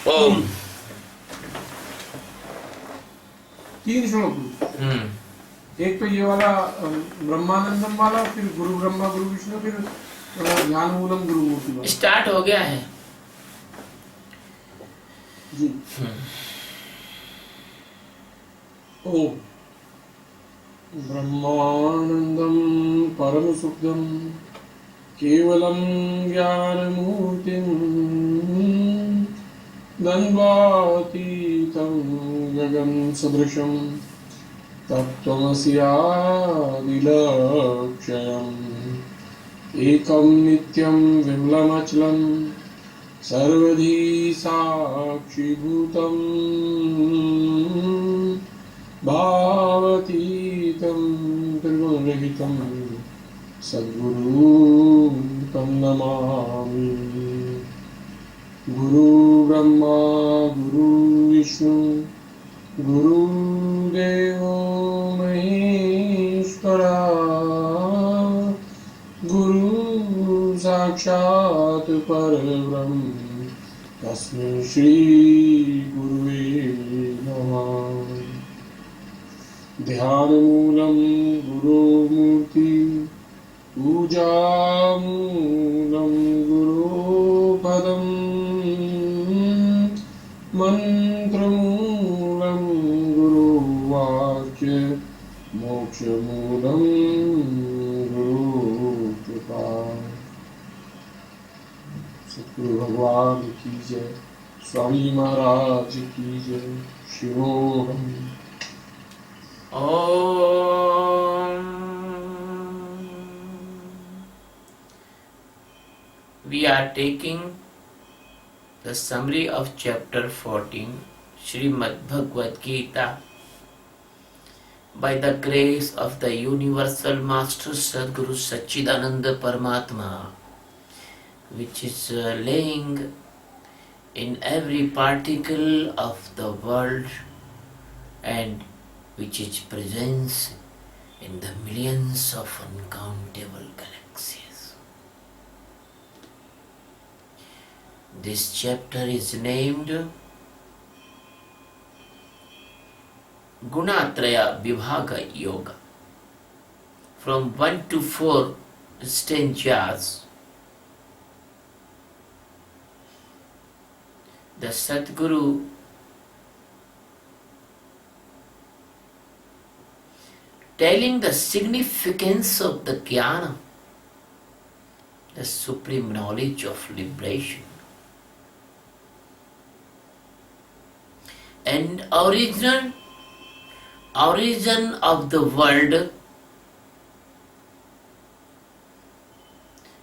ओम। 3 श्लोक। एक तो ये वाला ब्रह्मानंदम वाला, फिर गुरु ब्रह्मा गुरु विष्णु, फिर ज्ञान मूलम गुरु मूर्ति वाला। स्टार्ट हो गया है जी। ओ ब्रह्मानंदम परम सुखदम केवलम ज्ञानमूर्तिं द्वन्द्वातीतं गगन सदृशं तत्त्वमस्यादिलक्ष्यम् एकं नित्यं विमलमचलं सर्वधी साक्षिभूतं भावातीतं त्रिगुणरहितं सद्गुरुं तं नमामि। गुरु ब्रह्मा गुरु विष्णु गुरुदेवो महेश्वरा गुरु साक्षात् परब्रह्म तस्मै श्री गुरुवे नमः। ध्यानमूलं गुरुमूर्ति पूजामूलं गुरुपदम् मन्त्रमूलं गुरुवाक्य मोक्षमूलं गुरुकृपा। सद्गुरु भगवान की जय, स्वामी महाराज की जय। शिवोहम। We are taking the summary of chapter 14, Srimad Bhagavad Gita, by the grace of the Universal Master Sadguru Satchidananda Paramatma, which is laying in every particle of the world and which is presence in the millions of uncountable galaxies. This chapter is named Gunatraya Vibhaga Yoga. From 1 to 4 stanzas, the Sadguru telling the significance of the jnana, the supreme knowledge of liberation, and origin of the world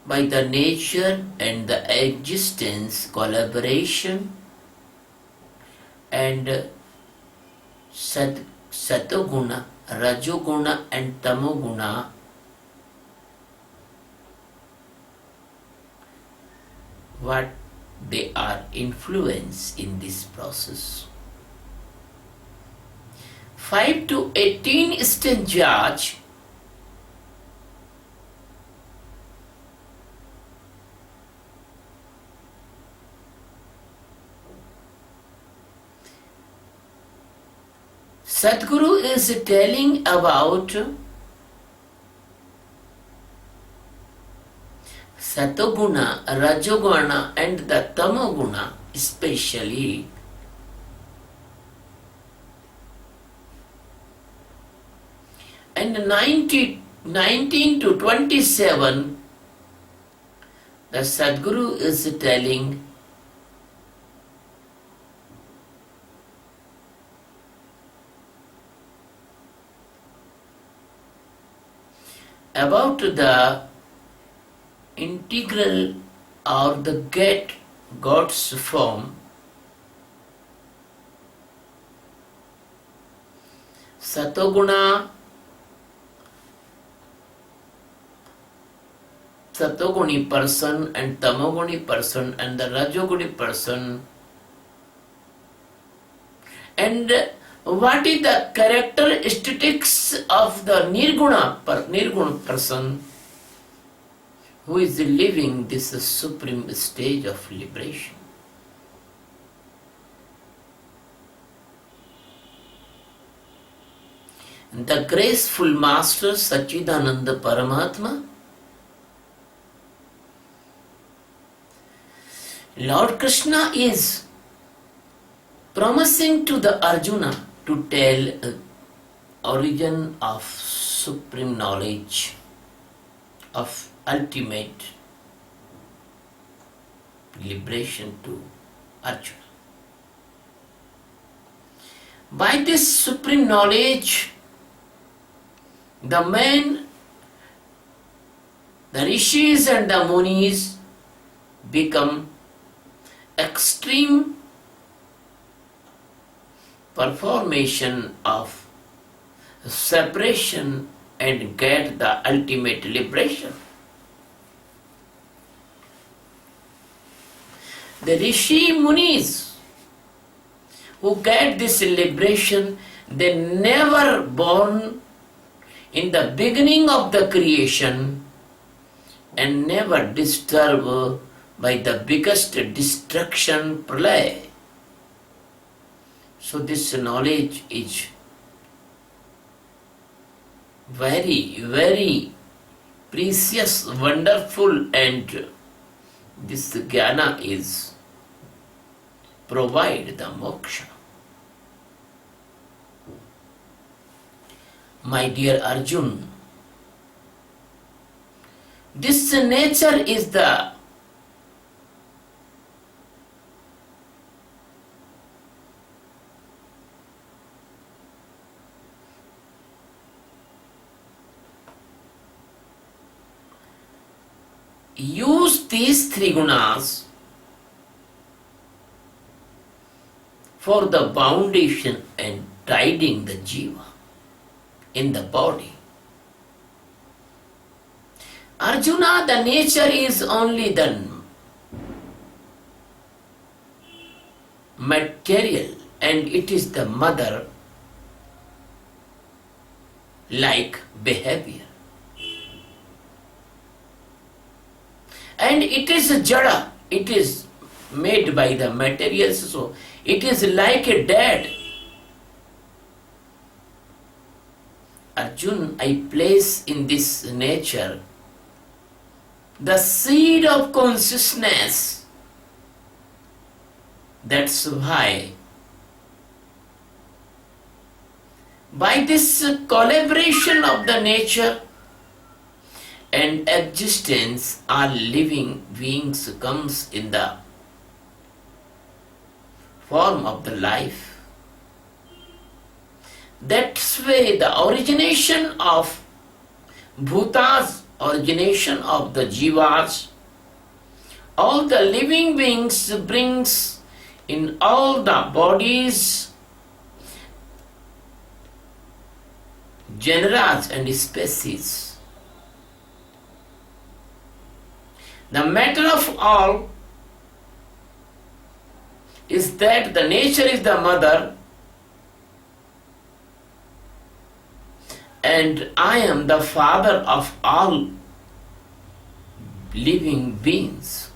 by the nature and the existence, collaboration, and Satoguna, Rajoguna and Tamoguna, what they are influence in this process. 5 to 18 stanzas Sadguru is telling about Satoguna, Rajoguna and the Tamoguna especially, and 19 to 27 the Sadguru is telling about the integral or the God's form, Satoguna, Satoguni person and Tamoguni person and the Rajoguni person, and what is the characteristics of the Nirguna person who is living this supreme stage of liberation. the graceful Master Sachidananda Paramatma, Lord Krishna is promising to the Arjuna to tell origin of supreme knowledge, of ultimate liberation to Arjuna. By this supreme knowledge, the rishis and the munis become extreme performation of separation and get the ultimate liberation. The rishi munis who get this liberation, they never born in the beginning of the creation and never disturbed by the biggest destruction pralaya. So this knowledge is very, very precious, wonderful, and this jnana is provide the moksha. My dear Arjun, this nature is the use these three gunas for the foundation and guiding the jiva in the body. Arjuna, the nature is only the material and it is the mother like behavior. And it is a jada, it is made by the materials, so it is like a dad. Arjun, I place in this nature the seed of consciousness. That's why by this collaboration of the nature and existence, our living beings comes in the form of the life. That's why the origination of bhutas, origination of the jivas, all the living beings brings in all the bodies, genera and species. The matter of all is that the nature is the mother and I am the father of all living beings.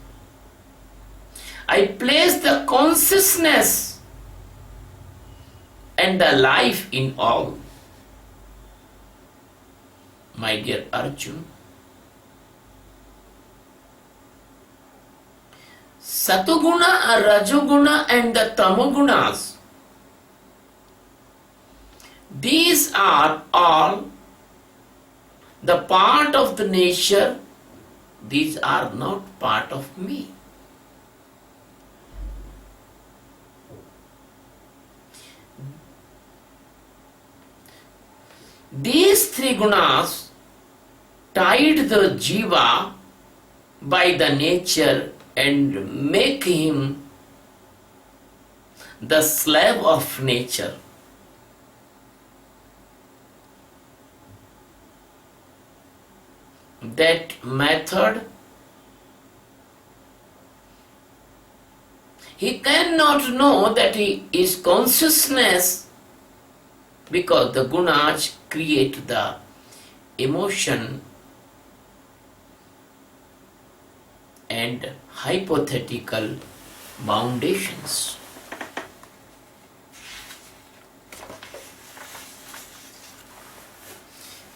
I place the consciousness and the life in all. My dear Arjun, Satuguna, Rajoguna and the Tamogunas, these are all the part of the nature, these are not part of me. These three gunas tied the jiva by the nature and make him the slave of nature. That method, he cannot know that he is consciousness because the gunas create the emotion and hypothetical foundations.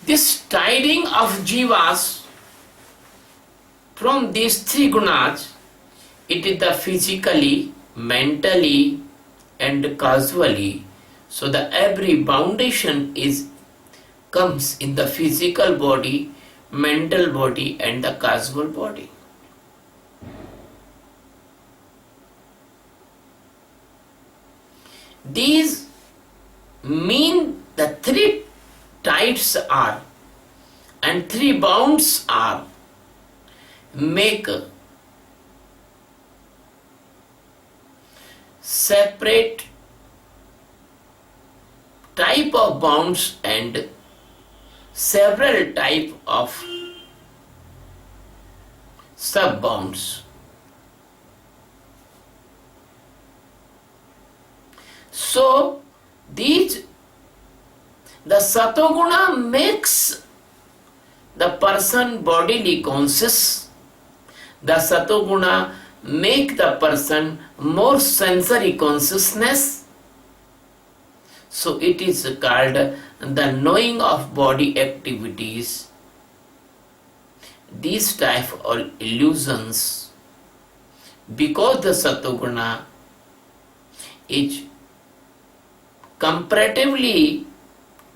This tiding of jivas from these three gunas, it is the physically, mentally and causally. So the every foundation comes in the physical body, mental body and the causal body. These mean the three tides are and three bounds are make separate type of bounds and several type of sub bounds. So the satoguna makes the person bodily conscious. The satoguna make the person more sensory consciousness. So it is called the knowing of body activities. These type of illusions, because the satoguna is comparatively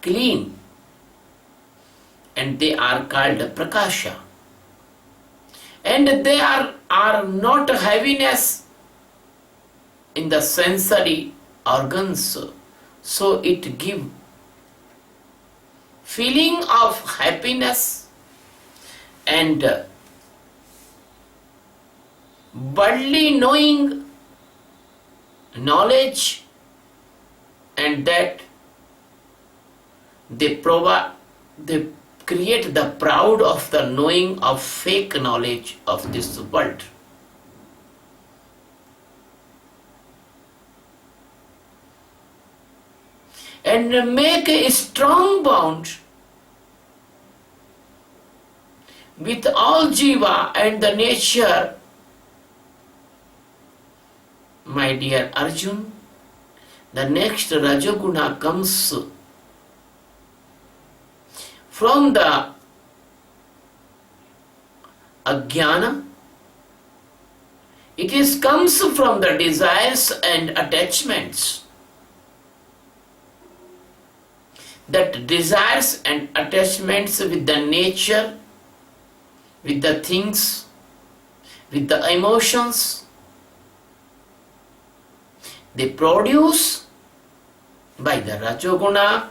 clean and they are called prakasha, and they are not heaviness in the sensory organs, so it give feeling of happiness and bodily knowledge, and that they create the proud of the knowing of fake knowledge of this world. And make a strong bond with all jiva and the nature. My dear Arjun, the next Rajoguna comes from the ajnana. It comes from the desires and attachments. That desires and attachments with the nature, with the things, with the emotions, they produce by the Rajoguna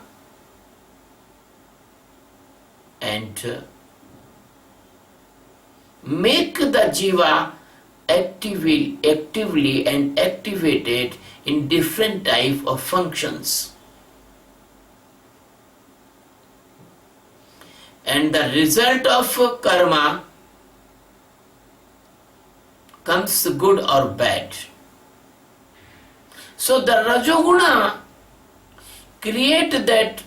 and make the jiva actively and activated in different type of functions. And the result of karma comes good or bad. So the Rajoguna create that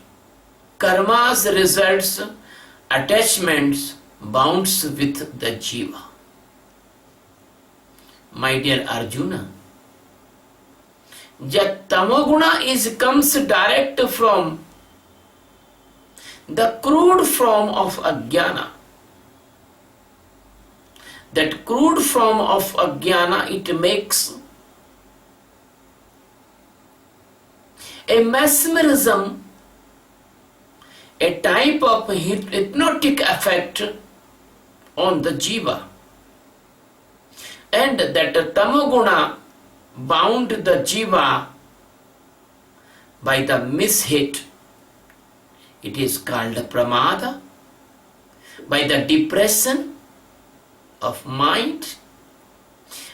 karma's results, attachments, bounds with the jiva. My dear Arjuna, that tamoguna comes direct from the crude form of ajnana. That crude form of ajnana, it makes a mesmerism, a type of hypnotic effect on the jiva, and that tamoguna bound the jiva by the mishit. It is called pramada, by the depression of mind,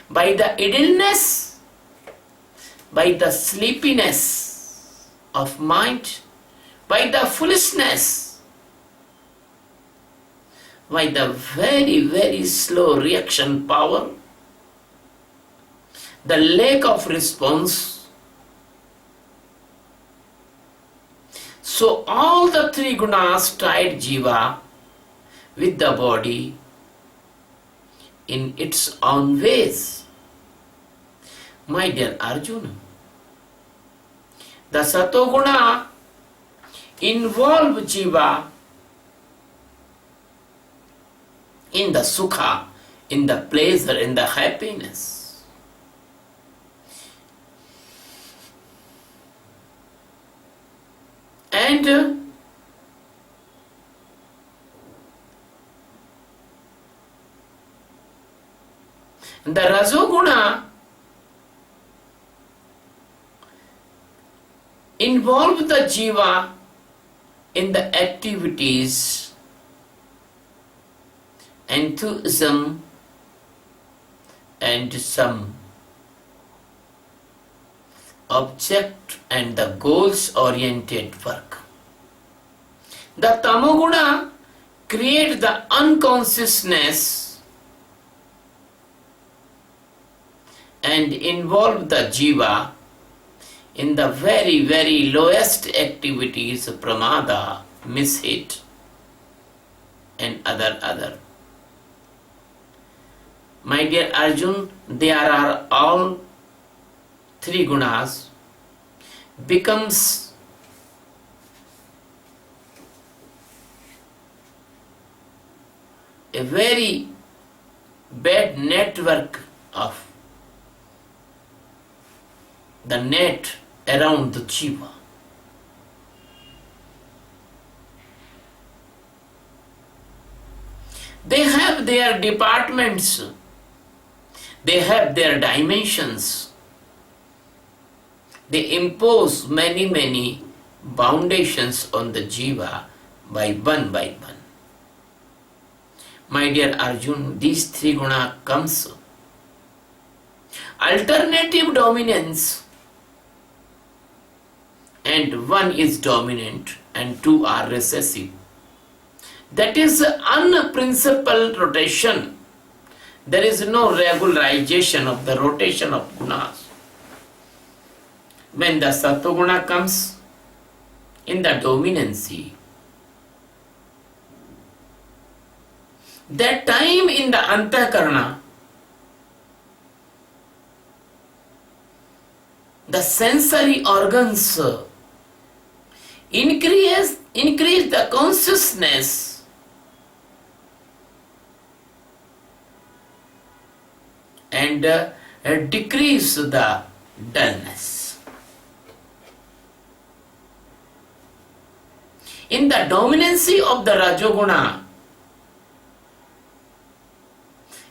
by the idleness, by the sleepiness of mind, by the foolishness, by the very, very slow reaction power, the lack of response. So all the three gunas tied jiva with the body in its own ways. My dear Arjuna, the satoguna involve jiva in the sukha, in the pleasure, in the happiness. And the Rajoguna involve the jiva in the activities, enthusiasm, and some object and the goals oriented work. The Tamoguna create the unconsciousness and involve the jiva in the very, very lowest activities, pramada, mishit, and other. My dear Arjun, there are all three gunas becomes a very bad network of the net around the jiva. They have their departments, they have their dimensions, they impose many foundations on the jiva by one. My dear Arjun, these three guna comes alternative dominance, and one is dominant and two are recessive. That is unprincipled rotation. There is no regularization of the rotation of gunas. When the Sattva-guna comes in the dominancy, that time in the Antakarana, the sensory organs increase the consciousness and decrease the dullness. In the dominancy of the Rajoguna,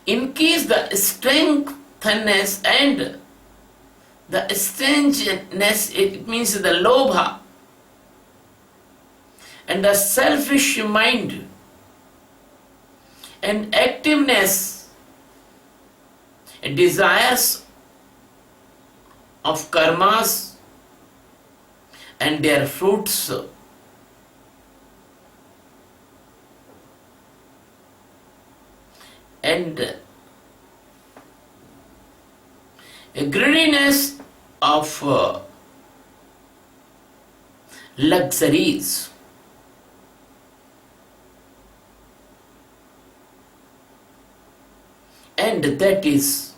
increase the strengthness and the strangeness, it means the lobha and the selfish mind and activeness, desires of karmas and their fruits. And a greediness of luxuries. And that is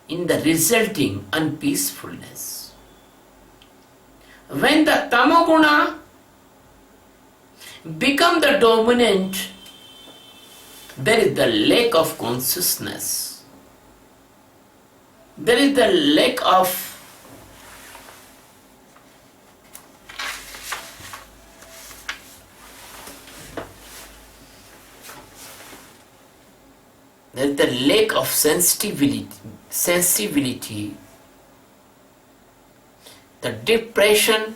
in the resulting unpeacefulness. When the tamoguna become the dominant, there is the lack of consciousness. There is the lack of sensibility. The depression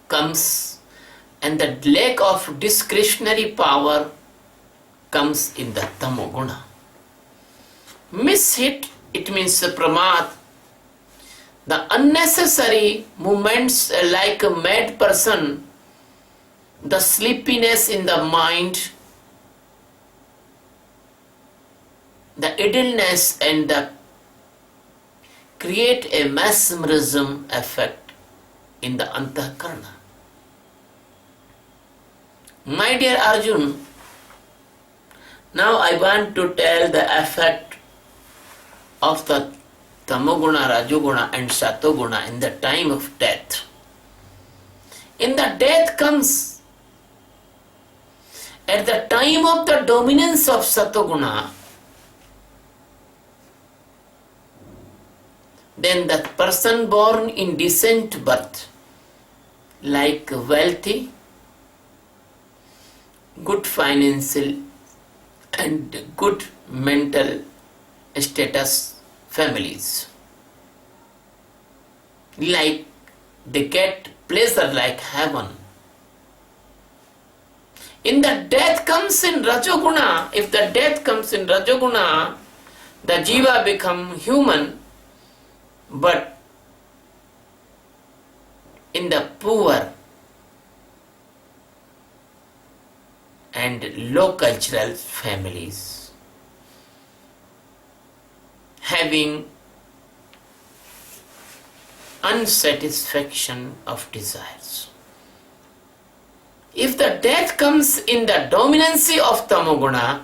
comes and the lack of discretionary power comes in the tamoguna. Mishit, it means pramad. The unnecessary movements like a mad person, the sleepiness in the mind, the idleness and the create a mesmerism effect in the antakarana. My dear Arjun, now I want to tell the effect of the tamoguna, rajoguna and satoguna in the time of death. In the death comes At the time of the dominance of Satoguna, then the person born in decent birth, like wealthy, good financial and good mental status families, like they get pleasure like heaven. In the death comes in Rajoguna, if the death comes in Rajoguna, the jiva become human, but in the poor and low cultural families, having unsatisfaction of desires. If the death comes in the dominancy of Tamoguna,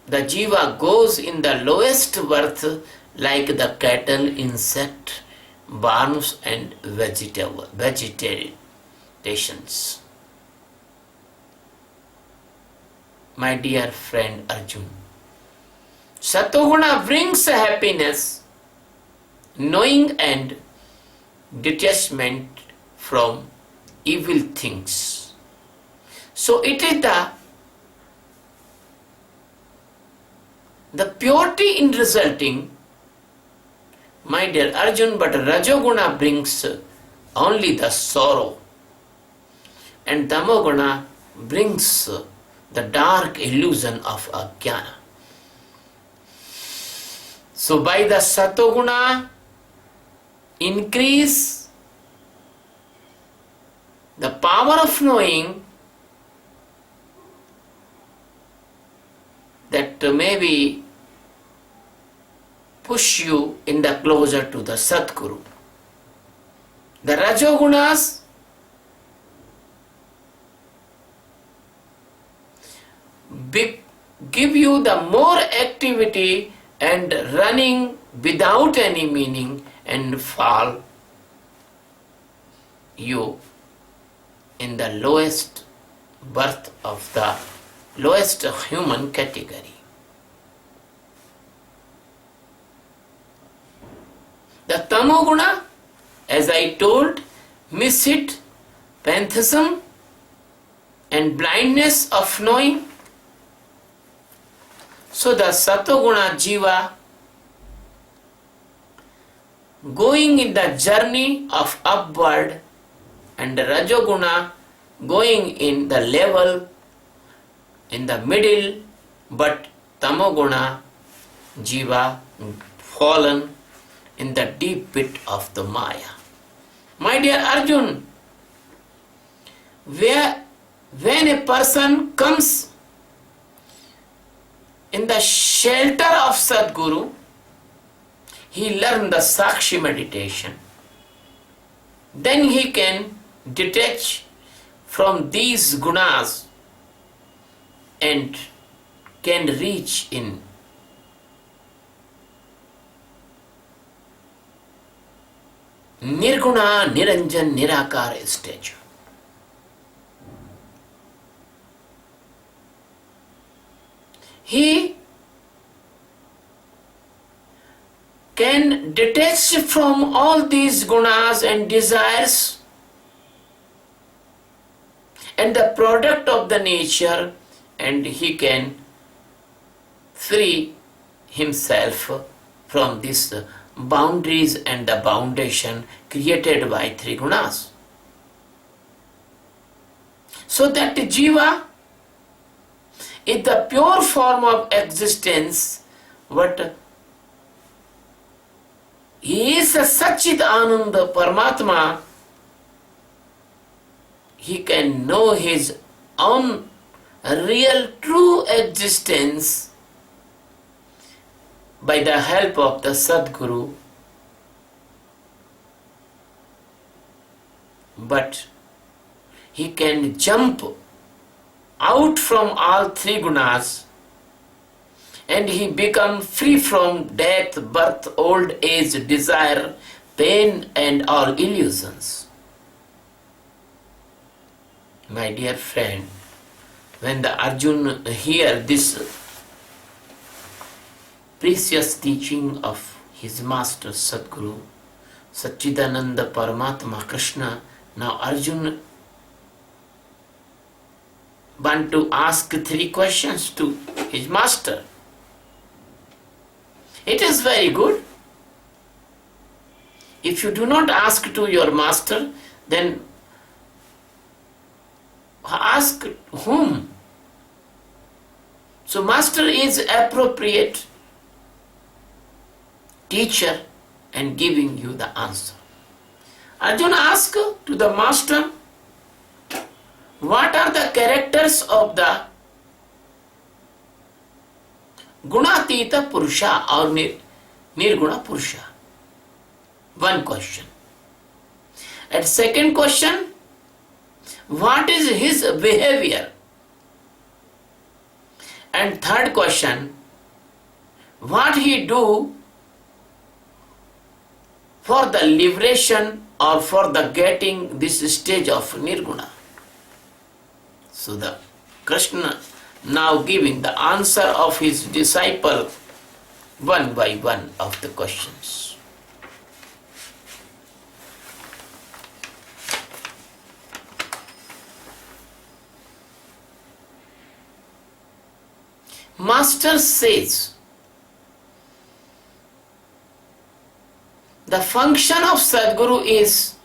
the jiva goes in the lowest birth like the cattle, insect, worms and vegetations. My dear friend Arjun, Satoguna brings happiness, knowing and detachment from evil things. So it is the purity in resulting, my dear Arjun, but Rajoguna brings only the sorrow and Tamoguna brings the dark illusion of Ajnana. So by the Satoguna increase the power of knowing, that maybe push you in the closer to the Sadguru. The Rajogunas give you the more activity and running without any meaning and fall you in the lowest birth of the lowest human category. The Tamoguna, as I told, miss-it, pantheism and blindness of knowing. So the Satoguna jiva going in the journey of upward and the Rajoguna going in the level in the middle, but Tamoguna jiva fallen in the deep pit of the Maya. My dear Arjun, when a person comes in the shelter of Sadguru, he learns the Sakshi meditation. Then he can detach from these gunas and can reach in Nirguna, Niranjan, Nirakara stage. He can detach from all these gunas and desires and the product of the nature, and he can free himself from these boundaries and the foundation created by three gunas. So that jiva is the pure form of existence, but he is a Satchit Ananda Paramatma. He can know his own real true existence by the help of the Sadguru, but he can jump out from all three gunas and he becomes free from death, birth, old age, desire, pain and all illusions. My dear friend, when the Arjuna hear this precious teaching of his master Sadguru, Satchidananda Paramatma Krishna, now Arjuna want to ask 3 questions to his master. It is very good. If you do not ask to your master, then ask whom? So master is appropriate teacher and giving you the answer. Arjuna asked to the master, what are the characters of the Gunatita Purusha or Nirguna Purusha? One question. And second question, what is his behavior? And third question, what he do for the liberation or for the getting this stage of Nirguna? So the Krishna now giving the answer of his disciple one by one of the questions. Master says, the function of Sadguru is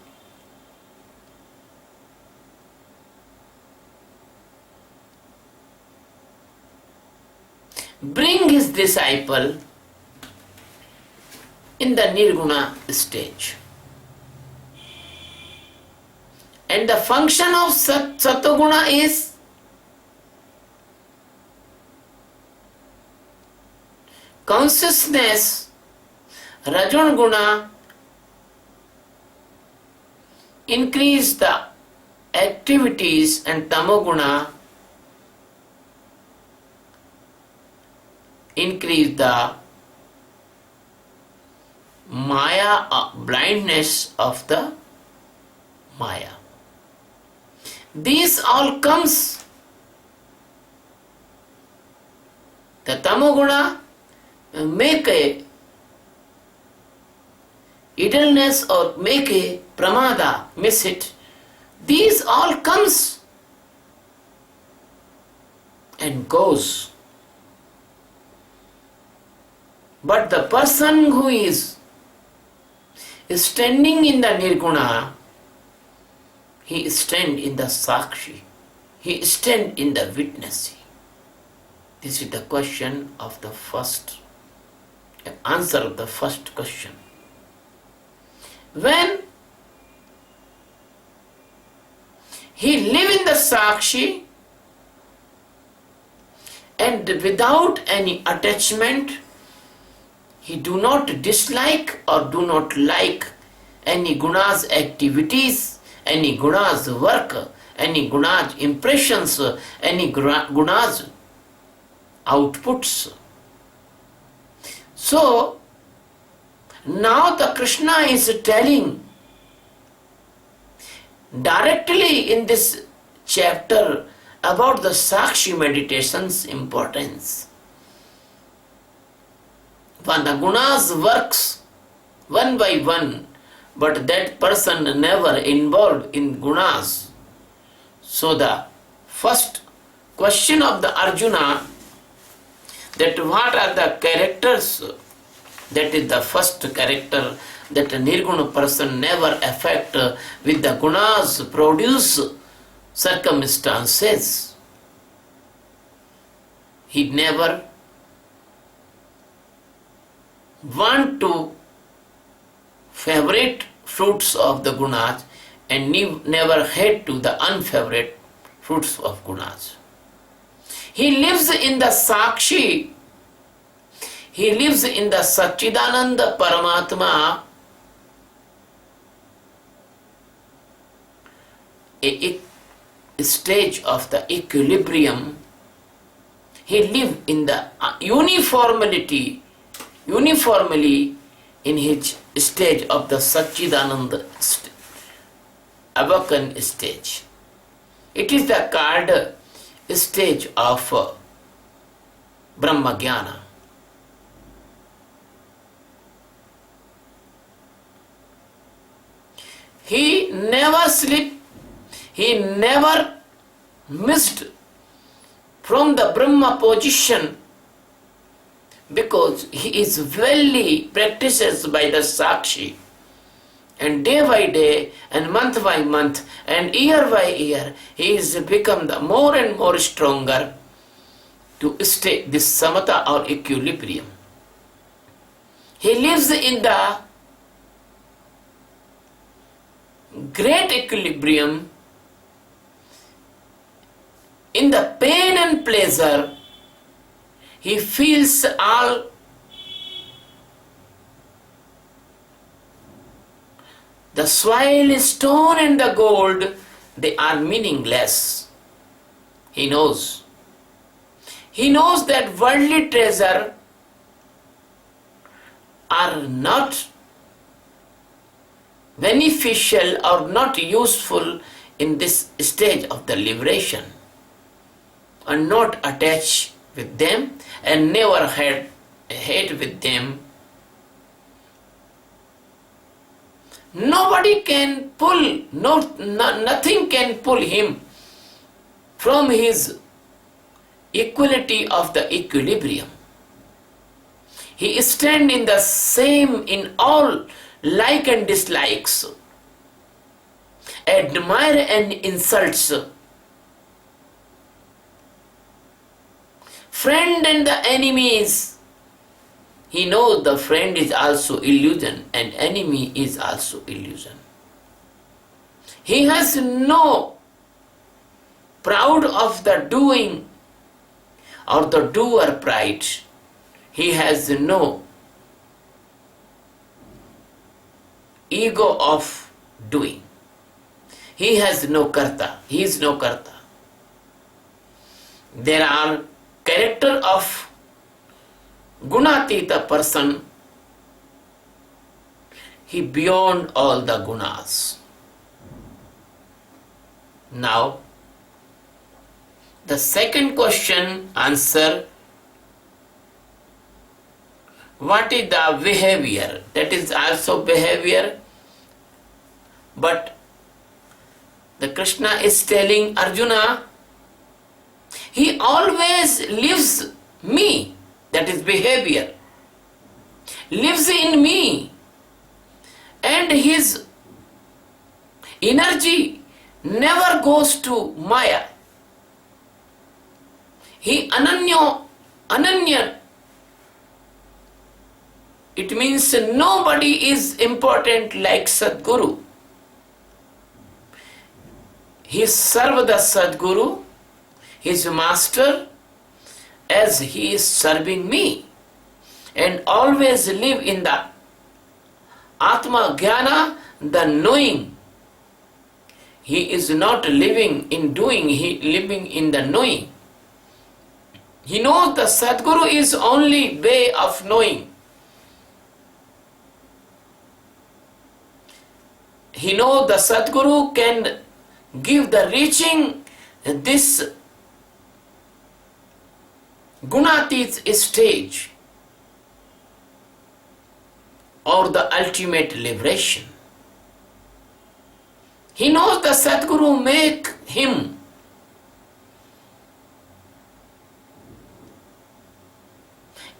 bring his disciple in the Nirguna stage. And the function of Satoguna is consciousness, Rajan Guna, increase the activities, and Tamoguna increase the Maya, blindness of the Maya. These all comes. The Tamoguna make a idleness or make a pramada, miss it. These all comes and goes. But the person who is standing in the Nirguna, he stand in the Sakshi, he stand in the witnessing. This is the question of the first, answer of the first question. When he live in the Sakshi and without any attachment, he do not dislike or do not like any Guna's activities, any Guna's work, any Guna's impressions, any Guna's outputs. So, now the Krishna is telling directly in this chapter about the Sakshi meditation's importance. When the Gunas works one by one, but that person never involved in Gunas. So the first question of the Arjuna, that what are the characters, that is the first character that a Nirguna person never affect with the Gunas produce circumstances. He never want to favorite fruits of the Gunas and never hate to the unfavorite fruits of Gunas. He lives in the Sakshi, he lives in the Satchidananda Paramatma, a stage of the equilibrium. He lives in the uniformly in his stage of the Satchidananda awakened stage. It is the called stage of Brahma Jnana. He never slept, he never missed from the Brahma position, because he is well practiced by the Sakshi. And day by day, and month by month, and year by year, he is become the more and more stronger to stay this samatha or equilibrium. He lives in the great equilibrium, in the pain and pleasure. He feels all the soil, stone and the gold, they are meaningless. He knows. He knows that worldly treasure are not beneficial or not useful in this stage of the liberation, and not attached with them and never had hate with them. Nobody can pull, nothing can pull him from his equality of the equilibrium. He stands in the same in all like and dislikes, admire and insults, friend and the enemies. He knows the friend is also illusion and enemy is also illusion. He has no proud of the doing or the doer pride. He has no ego of doing. He has no karta. He is no karta. There are character of Gunatita person, he beyond all the gunas. Now, the second question answer, what is the behavior? That is also behavior, but the Krishna is telling Arjuna, he always lives me. That is behavior. Lives in me. And his energy never goes to Maya. He ananya. It means nobody is important like Sadguru. He served the Sadguru, his master, as he is serving me, and always live in the Atma Jnana, the knowing. He is not living in doing, he living in the knowing. He knows the Sadguru is only way of knowing. He knows the Sadguru can give the reaching this Gunatit stage or the ultimate liberation. He knows the Sadguru make him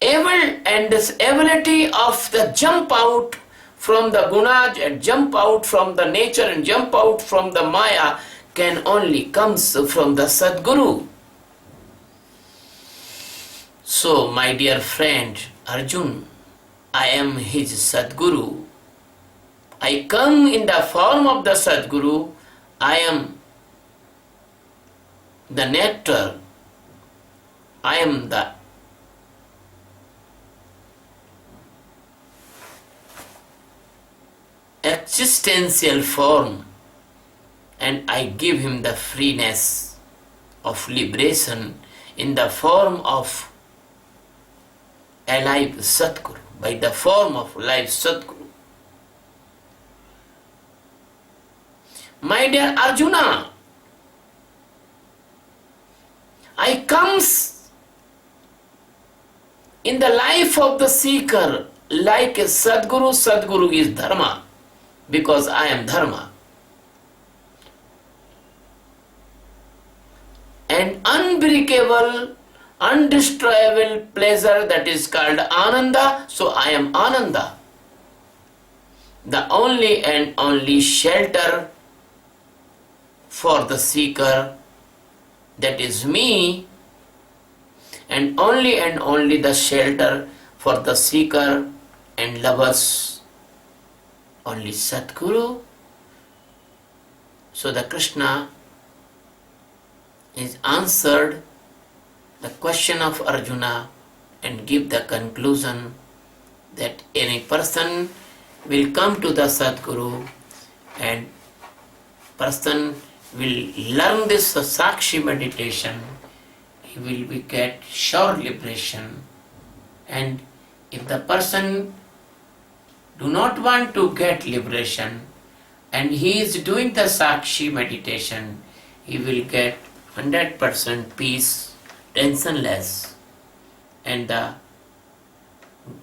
able, and this ability of the jump out from the gunas and jump out from the nature and jump out from the Maya can only comes from the Sadguru. So, my dear friend Arjun, I am his Sadguru. I come in the form of the Sadguru. I am the nectar. I am the existential form, and I give him the freeness of liberation in the form of alive Sadguru, by the form of live Sadguru. My dear Arjuna, I comes in the life of the seeker like a Sadguru. Sadguru is Dharma, because I am Dharma. And unbreakable, undestroyable pleasure, that is called Ananda, so I am Ananda. The only and only shelter for the seeker, that is me, and only the shelter for the seeker and lovers, only Sadguru. So the Krishna is answered the question of Arjuna and give the conclusion that any person will come to the Sadguru and person will learn this Sakshi meditation, he will be get sure liberation. And if the person do not want to get liberation and he is doing the Sakshi meditation, he will get 100% peace, tensionless, and the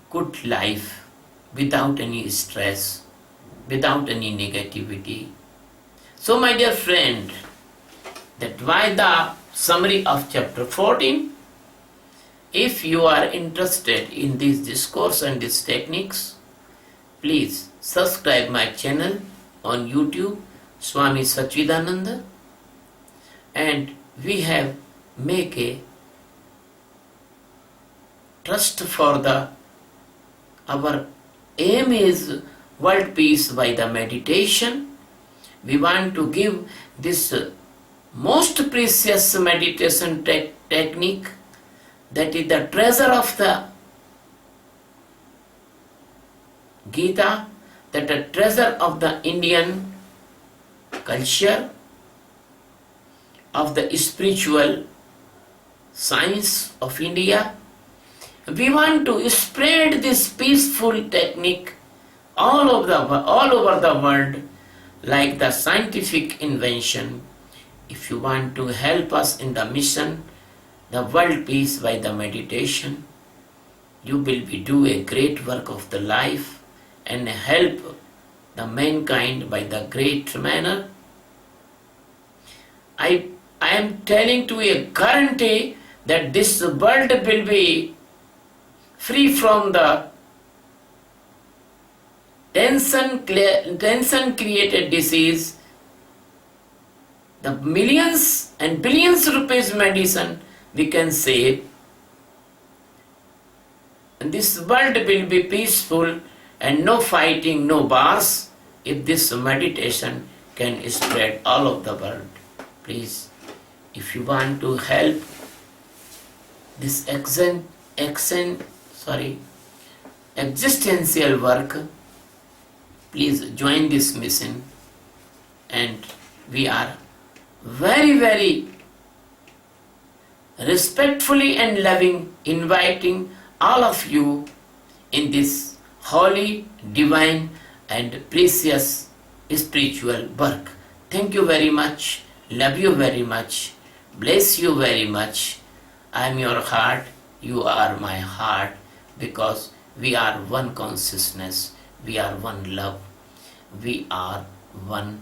good life without any stress, without any negativity. So my dear friend, that why the summary of chapter 14. If you are interested in this discourse and these techniques, please subscribe my channel on YouTube, Swami Sachidananda, and we have make a trust for the our aim is world peace by the meditation. We want to give this most precious meditation technique, that is the treasure of the Geeta, that the treasure of the Indian culture, of the spiritual science of India. We want to spread this peaceful technique all over the world like the scientific invention. If you want to help us in the mission, the world peace by the meditation, you will be do a great work of the life and help the mankind by the great manner. I am telling to a guarantee that this world will be free from the tension created disease. The millions and billions rupees medicine we can save, and this world will be peaceful and no fighting, no wars, if this meditation can spread all of the world. Please, if you want to help this existential work, please join this mission, and we are very, very respectfully and loving inviting all of you in this holy, divine and precious spiritual work. Thank you very much. Love you very much. Bless you very much. I am your heart. You are my heart, because we are one consciousness. We are one love. We are one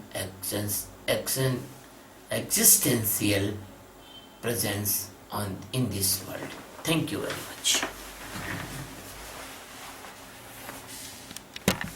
existential presence in this world. Thank you very much.